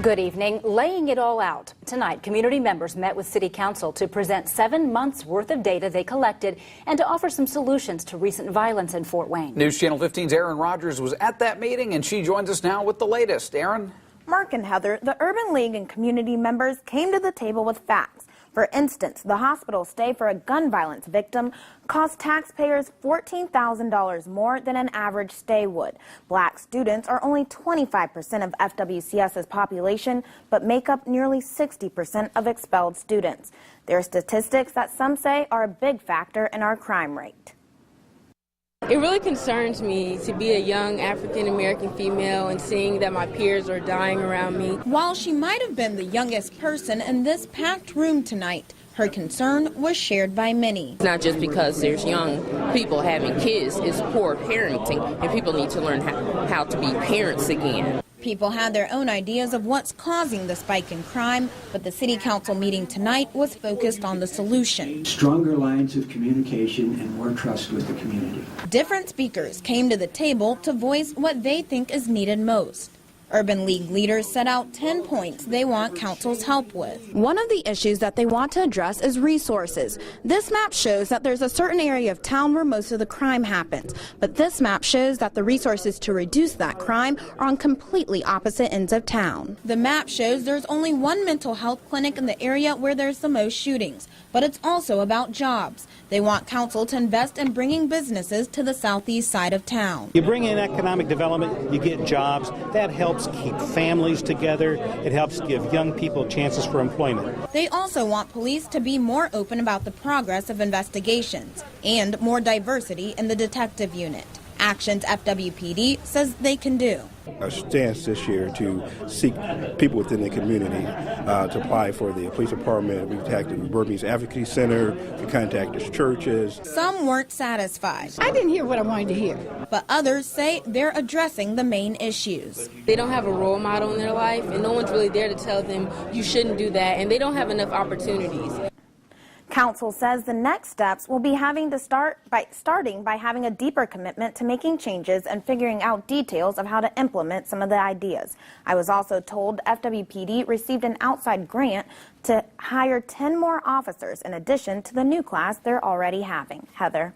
Good evening. Laying it all out. Tonight, community members met with City Council to present 7 months worth of data they collected and to offer some solutions to recent violence in Fort Wayne. News Channel 15's Erin Rogers was at that meeting and she joins us now with the latest. Erin? Mark and Heather, the Urban League and community members came to the table with facts. For instance, the hospital stay for a gun violence victim cost taxpayers $14,000 more than an average stay would. Black students are only 25% of FWCS's population, but make up nearly 60% of expelled students. There are statistics that some say are a big factor in our crime rate. It really concerns me to be a young African-American female and seeing that my peers are dying around me. While she might have been the youngest person in this packed room tonight, her concern was shared by many. Not just because there's young people having kids, it's poor parenting, and people need to learn how to be parents again. People had their own ideas of what's causing the spike in crime, but the City Council meeting tonight was focused on the solution. Stronger lines of communication and more trust with the community. Different speakers came to the table to voice what they think is needed most. Urban League leaders set out 10 points they want council's help with. One of the issues that they want to address is resources. This map shows that there's a certain area of town where most of the crime happens, but this map shows that the resources to reduce that crime are on completely opposite ends of town. The map shows there's only one mental health clinic in the area where there's the most shootings, but it's also about jobs. They want council to invest in bringing businesses to the southeast side of town. You bring in economic development, you get jobs. That helps keep families together. It helps give young people chances for employment. They also want police to be more open about the progress of investigations and more diversity in the detective unit. Actions FWPD says they can do. Our stance this year to seek people within the community to apply for the police department. We contacted the Burmese Advocacy Center, we contacted churches. Some weren't satisfied. I didn't hear what I wanted to hear. But others say they're addressing the main issues. They don't have a role model in their life, and no one's really there to tell them you shouldn't do that, and they don't have enough opportunities. Council says the next steps will be starting by having a deeper commitment to making changes and figuring out details of how to implement some of the ideas. I was also told FWPD received an outside grant to hire 10 more officers in addition to the new class they're already having. Heather.